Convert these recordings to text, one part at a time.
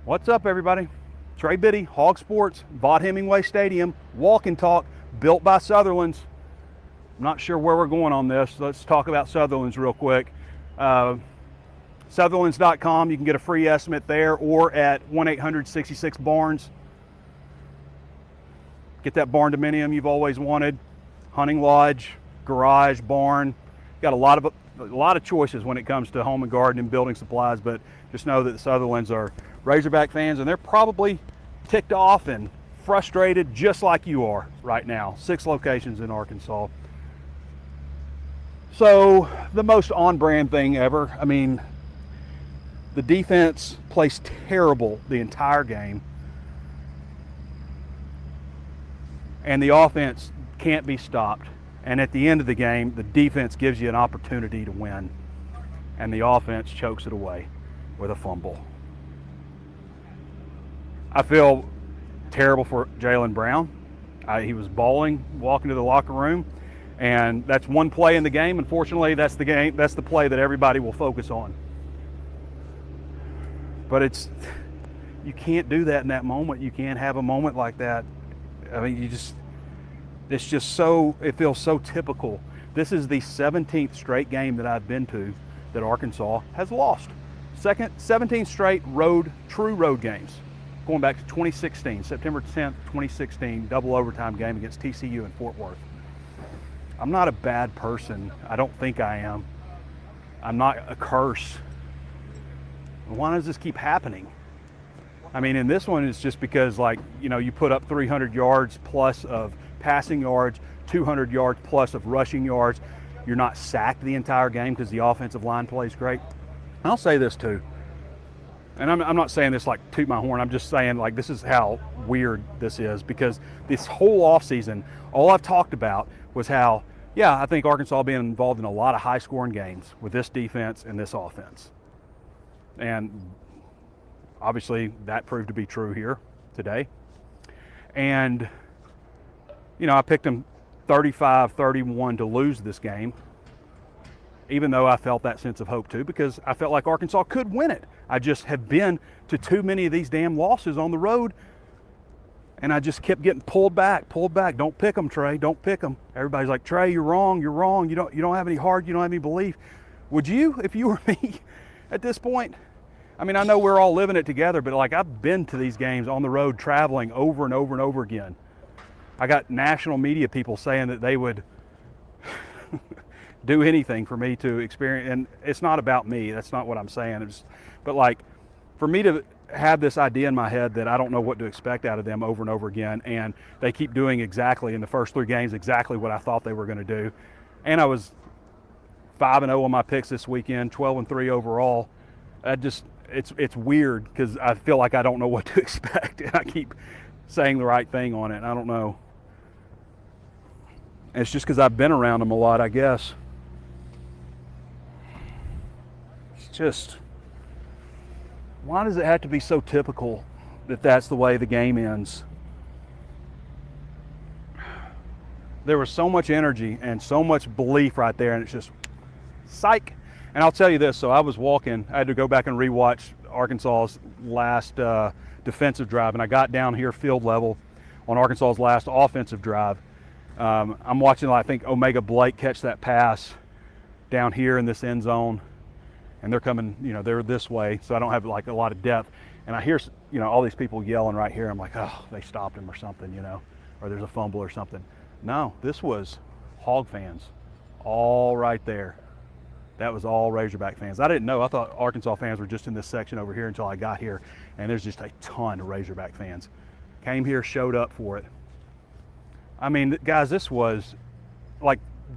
What's up, everybody? Trey Biddy, Hog Sports, Vaught Hemingway Stadium, walk and talk, built by Sutherlands. I'm not sure where we're going on this. Let's talk about Sutherlands real quick. Sutherlands.com, you can get a free estimate there or at 1-800-66-BARNS. Get that Barndominium you've always wanted. Hunting lodge, garage, barn. Got a lot of choices when it comes to home and garden and building supplies, but just know that the Sutherlands are Razorback fans, and they're probably ticked off and frustrated just like you are right now. 6 locations in Arkansas. So the most on-brand thing ever. I mean, the defense plays terrible the entire game, and the offense can't be stopped. And at the end of the game, the defense gives you an opportunity to win, and the offense chokes it away with a fumble. I feel terrible for Jalen Brown. He was bawling walking to the locker room, and that's one play in the game. Unfortunately, that's the play that everybody will focus on. But you can't do that in that moment. You can't have a moment like that. I mean, it feels so typical. This is the 17th straight game that I've been to that Arkansas has lost. 17 straight true road games. Going back to 2016, September 10th, 2016, double overtime game against TCU in Fort Worth. I'm not a bad person. I don't think I am. I'm not a curse. Why does this keep happening? I mean, in this one, it's just because, you put up 300 yards plus of passing yards, 200 yards plus of rushing yards. You're not sacked the entire game because the offensive line plays great. I'll say this too, and I'm not saying this like toot my horn. I'm just saying this is how weird this is, because this whole offseason, all I've talked about was how, I think Arkansas will be involved in a lot of high-scoring games with this defense and this offense. And obviously that proved to be true here today. And, I picked them 35-31 to lose this game, even though I felt that sense of hope too, because I felt like Arkansas could win it. I just have been to too many of these damn losses on the road, and I just kept getting pulled back. Don't pick them, Trey. Don't pick them. Everybody's like, Trey, you're wrong. You don't have any heart. You don't have any belief. Would you, if you were me at this point? I mean, I know we're all living it together, but I've been to these games on the road, traveling over and over and over again. I got national media people saying that they would do anything for me to experience, and it's not about me. That's not what I'm saying. But for me to have this idea in my head that I don't know what to expect out of them over and over again, and they keep doing exactly in the first 3 games exactly what I thought they were going to do. And I was 5-0 on my picks this weekend, 12-3 overall. It's weird because I feel like I don't know what to expect, and I keep saying the right thing on it, and I don't know. It's just because I've been around them a lot, I guess. It's just, why does it have to be so typical that that's the way the game ends? There was so much energy and so much belief right there, and it's just psych. And I'll tell you this, so I was walking, I had to go back and rewatch Arkansas's last defensive drive, and I got down here field level on Arkansas's last offensive drive. I'm watching, I think, Omega Blake catch that pass down here in this end zone, and they're coming, they're this way, so I don't have a lot of depth. And I hear, all these people yelling right here. I'm like, oh, they stopped him or something, or there's a fumble or something. No, this was Hog fans all right there. That was all Razorback fans. I didn't know. I thought Arkansas fans were just in this section over here until I got here, and there's just a ton of Razorback fans. Came here, showed up for it. I mean, guys, this was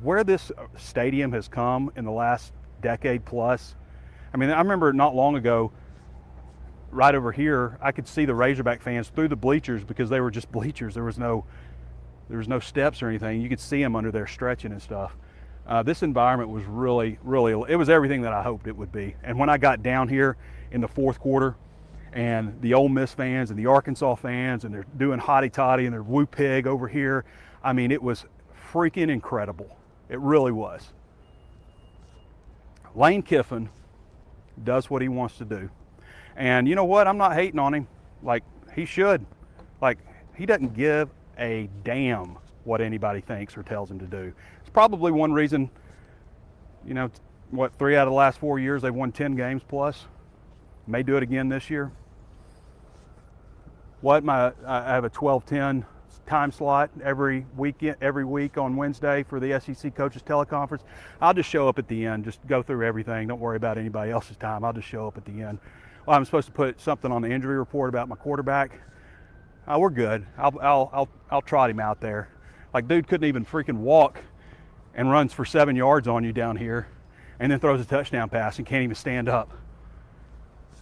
where this stadium has come in the last decade plus. I mean, I remember not long ago, right over here, I could see the Razorback fans through the bleachers because they were just bleachers. There was no steps or anything. You could see them under there stretching and stuff. This environment was really, it was everything that I hoped it would be. And when I got down here in the 4th quarter, and the Ole Miss fans and the Arkansas fans, and they're doing hotty toddy and they're woo pig over here, I mean, it was freaking incredible. It really was. Lane Kiffin does what he wants to do. And you know what? I'm not hating on him. Like, he should. Like, he doesn't give a damn what anybody thinks or tells him to do. It's probably one reason, you know, what, 3 out of the last 4 years they've won 10 games plus. May do it again this year. I have a 12:10 time slot every week on Wednesday for the SEC Coaches Teleconference. I'll just show up at the end, just go through everything. Don't worry about anybody else's time. I'll just show up at the end. Well, I'm supposed to put something on the injury report about my quarterback. We're good. I'll trot him out there. Like, dude couldn't even freaking walk and runs for 7 yards on you down here, and then throws a touchdown pass and can't even stand up.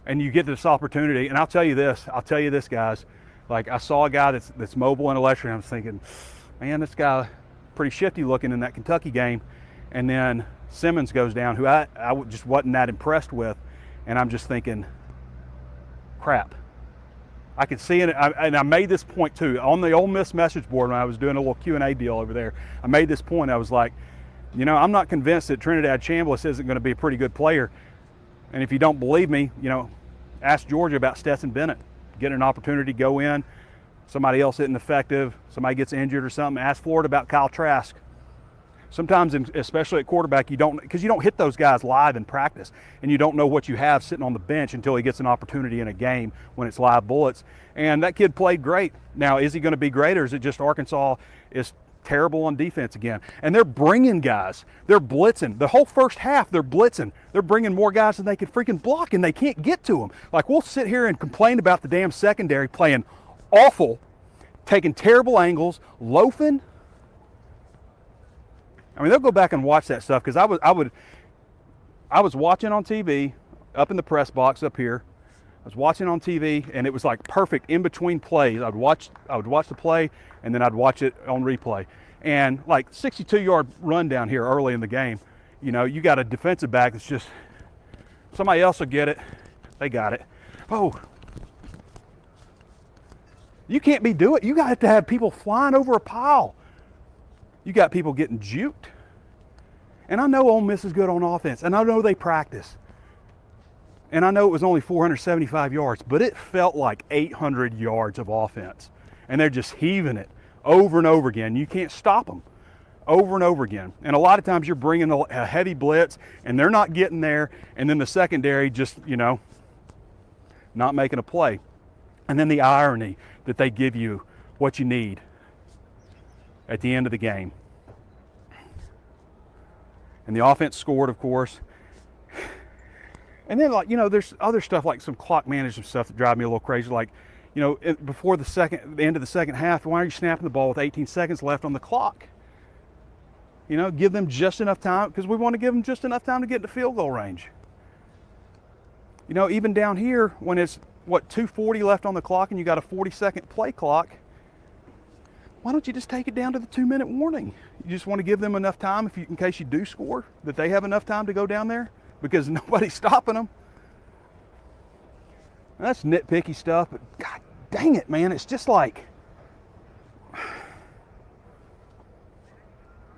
And you get this opportunity, and I'll tell you this, guys. Like, I saw a guy that's mobile and electric, and I was thinking, man, this guy pretty shifty looking in that Kentucky game. And then Simmons goes down, who I just wasn't that impressed with, and I'm just thinking, crap. I could see it, and I made this point too on the Ole Miss message board when I was doing a little Q&A deal over there. I made this point. I was like, you know, I'm not convinced that Trinidad Chambliss isn't going to be a pretty good player. And if you don't believe me, you know, ask Georgia about Stetson Bennett. Get an opportunity to go in. Somebody else isn't effective. Somebody gets injured or something. Ask Florida about Kyle Trask. Sometimes, especially at quarterback, you don't hit those guys live in practice, and you don't know what you have sitting on the bench until he gets an opportunity in a game when it's live bullets. And that kid played great. Now, is he going to be great, or is it just Arkansas is terrible on defense again? And they're bringing guys. They're blitzing. The whole first half, they're blitzing. They're bringing more guys than they can freaking block, and they can't get to them. Like, we'll sit here and complain about the damn secondary playing awful, taking terrible angles, loafing. I mean, they'll go back and watch that stuff, because I was watching on TV up in the press box up here. I was watching on TV, and it was like perfect in between plays. I would watch the play, and then I'd watch it on replay. And like 62-yard run down here early in the game, you know, you got a defensive back that's just, somebody else will get it. They got it. Oh, you can't be doing it. You got to have people flying over a pile. You got people getting juked. And I know Ole Miss is good on offense, and I know they practice. And I know it was only 475 yards, but it felt like 800 yards of offense. And they're just heaving it over and over again. You can't stop them over and over again. And a lot of times you're bringing a heavy blitz, and they're not getting there, and then the secondary just, you know, not making a play. And then the irony that they give you what you need at the end of the game. And the offense scored, of course. And then, like, you know, there's other stuff like some clock management stuff that drive me a little crazy. Like, you know, before the end of the second half, why are you snapping the ball with 18 seconds left on the clock? You know, give them just enough time, because we want to give them just enough time to get in the field goal range. You know, even down here, when it's, 2:40 left on the clock and you got a 40-second play clock, why don't you just take it down to the 2-minute warning? You just want to give them enough time in case you do score, that they have enough time to go down there, because nobody's stopping them. That's nitpicky stuff, but God dang it, man, it's just like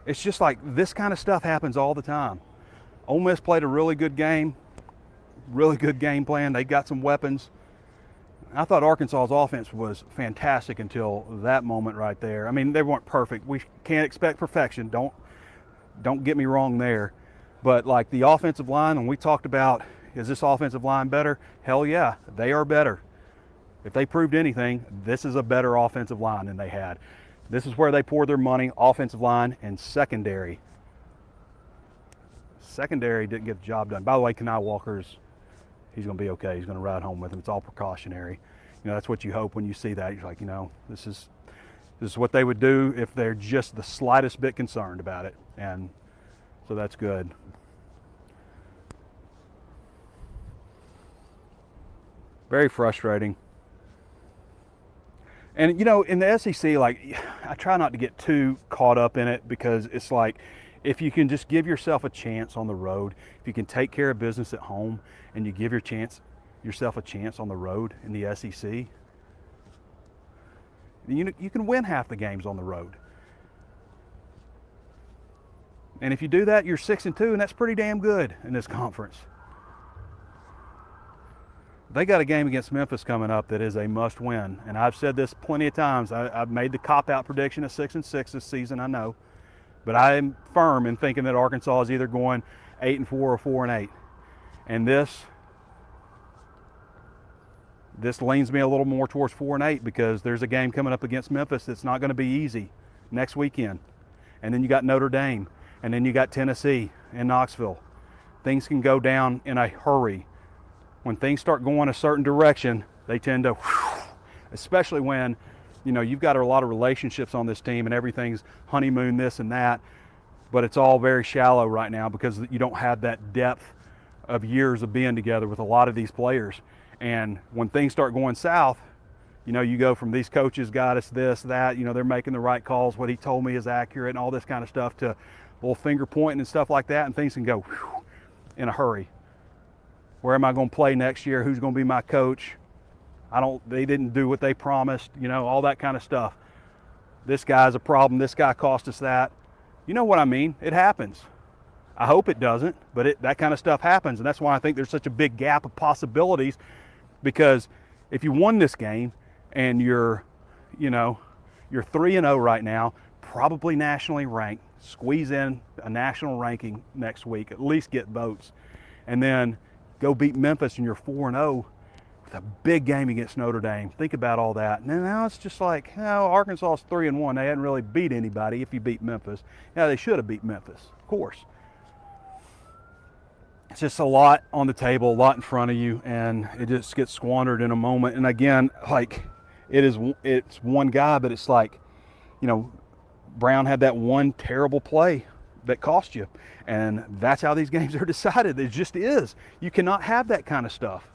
this kind of stuff happens all the time. Ole Miss played a really good game plan. They got some weapons. I thought Arkansas's offense was fantastic until that moment right there. I mean, they weren't perfect. We can't expect perfection. Don't get me wrong there. But like the offensive line, when we talked about, is this offensive line better? Hell yeah, they are better. If they proved anything, this is a better offensive line than they had. This is where they poured their money, offensive line and secondary. Secondary didn't get the job done. By the way, Kenai Walker's, he's going to be okay. He's going to ride home with him. It's all precautionary. You know, that's what you hope when you see that. You're like, you know, this is what they would do if they're just the slightest bit concerned about it. And so that's good. Very frustrating. And, you know, in the SEC, like, I try not to get too caught up in it, because it's like, if you can just give yourself a chance on the road, if you can take care of business at home and you give yourself a chance on the road in the SEC, you can win half the games on the road. And if you do that, you're 6-2, and that's pretty damn good in this conference. They got a game against Memphis coming up that is a must-win, and I've said this plenty of times. I've made the cop-out prediction of 6-6 this season, I know, but I am firm in thinking that Arkansas is either going 8-4 or 4-8, and this leans me a little more towards 4-8 because there's a game coming up against Memphis that's not going to be easy next weekend, and then you got Notre Dame, and then you got Tennessee and Knoxville. Things can go down in a hurry. When things start going a certain direction, they tend to, especially when, you've got a lot of relationships on this team and everything's honeymoon this and that, but it's all very shallow right now because you don't have that depth of years of being together with a lot of these players. And when things start going south, you go from these coaches got us this, that, they're making the right calls, what he told me is accurate and all this kind of stuff, to a little finger pointing and stuff like that, and things can go in a hurry. Where am I going to play next year? Who's going to be my coach? They didn't do what they promised, all that kind of stuff. This guy's a problem. This guy cost us that. You know what I mean? It happens. I hope it doesn't, but that kind of stuff happens. And that's why I think there's such a big gap of possibilities, because if you won this game and you're 3-0 right now, probably nationally ranked, squeeze in a national ranking next week, at least get votes, and then go beat Memphis and you're 4-0 with a big game against Notre Dame. Think about all that. And now it's just like, Arkansas is 3-1. They hadn't really beat anybody if you beat Memphis. Yeah, they should have beat Memphis, of course. It's just a lot on the table, a lot in front of you, and it just gets squandered in a moment. And again, it's one guy, but it's like, Brown had that one terrible play that cost you, and that's how these games are decided. It just is. You cannot have that kind of stuff.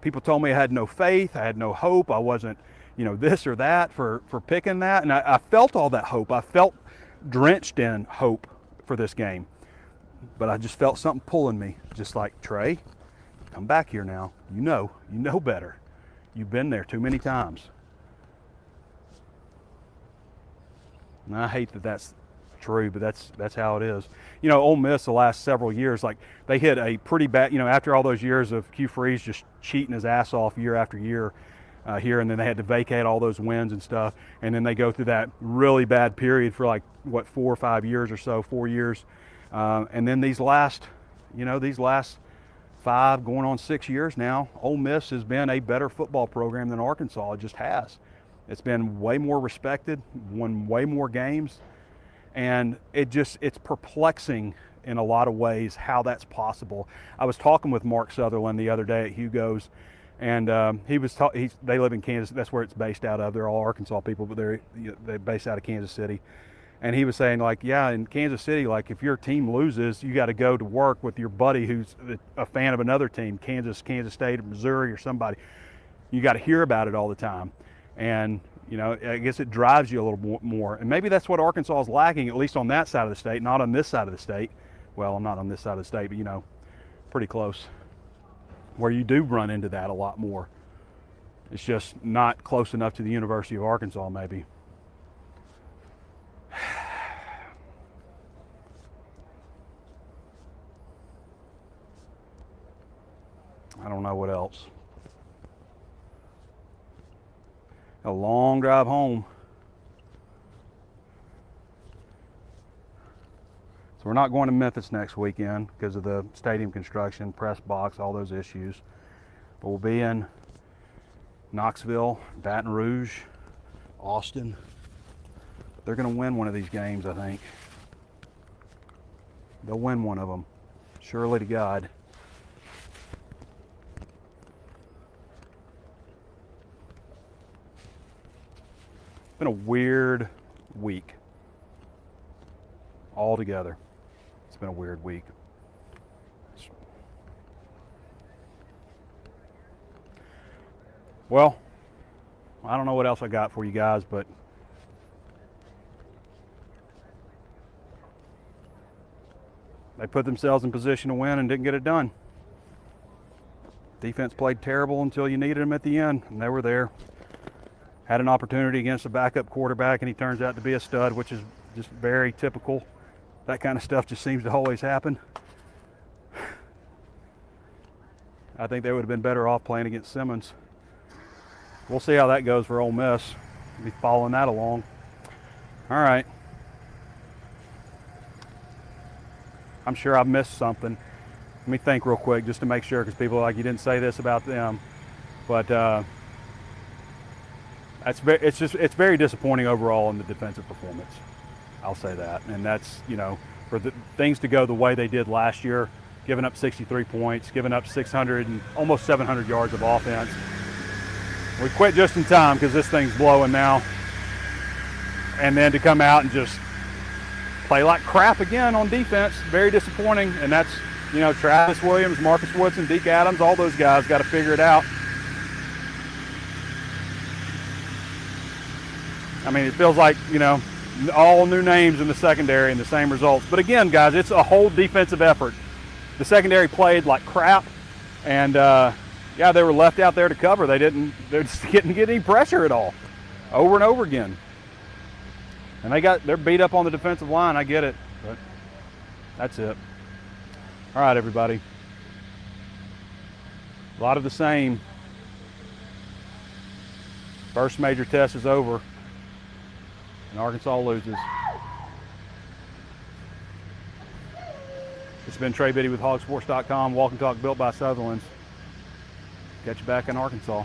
People told me I had no faith, I had no hope, I wasn't, this or that for picking that, and I felt all that hope. I felt drenched in hope for this game, but I just felt something pulling me, just like, Trey, come back here now. You know better. You've been there too many times. And I hate that that's true, but that's how it is. Ole Miss the last several years, like, they hit a pretty bad, after all those years of Q Freeze just cheating his ass off year after year here, and then they had to vacate all those wins and stuff, and then they go through that really bad period for 4 or 5 years or so, 4 years, and then these last 5 going on 6 years now, Ole Miss has been a better football program than Arkansas. It just has. It's been way more respected, won way more games. And it's perplexing in a lot of ways how that's possible. I was talking with Mark Sutherland the other day at Hugo's, and they live in Kansas. That's where it's based out of. They're all Arkansas people, but they're based out of Kansas City. And he was saying, in Kansas City, if your team loses, you got to go to work with your buddy who's a fan of another team, Kansas State, Missouri, or somebody. You got to hear about it all the time. And I guess it drives you a little more. And maybe that's what Arkansas is lacking, at least on that side of the state, not on this side of the state. Well, I'm not on this side of the state, but, pretty close, where you do run into that a lot more. It's just not close enough to the University of Arkansas, maybe. I don't know what else. A long drive home. So we're not going to Memphis next weekend because of the stadium construction, press box, all those issues. But we'll be in Knoxville, Baton Rouge, Austin. They're going to win one of these games, I think. They'll win one of them. Surely to God. It's been a weird week altogether. It's been a weird week. Well, I don't know what else I got for you guys, but they put themselves in position to win and didn't get it done. Defense played terrible until you needed them at the end, and they were there. Had an opportunity against a backup quarterback, and he turns out to be a stud, which is just very typical. That kind of stuff just seems to always happen. I think they would have been better off playing against Simmons. We'll see how that goes for Ole Miss. We'll be following that along. All right. I'm sure I've missed something. Let me think real quick just to make sure, because people are like, you didn't say this about them. But it's very disappointing overall in the defensive performance. I'll say that. And that's, you know, for the things to go the way they did last year, giving up 63 points, giving up 600 and almost 700 yards of offense. We quit just in time because this thing's blowing now. And then to come out and just play like crap again on defense, very disappointing. And that's, you know, Travis Williams, Marcus Woodson, Deke Adams, all those guys got to figure it out. I mean, it feels like, you know, all new names in the secondary and the same results. But again, guys, it's a whole defensive effort. The secondary played like crap, and yeah, they were left out there to cover. They just didn't get any pressure at all, over and over again. And they're beat up on the defensive line. I get it, but that's it. All right, everybody. A lot of the same. First major test is over, and Arkansas loses. It's been Trey Biddy with hogsports.com, Walk and Talk built by Sutherlands. Catch you back in Arkansas.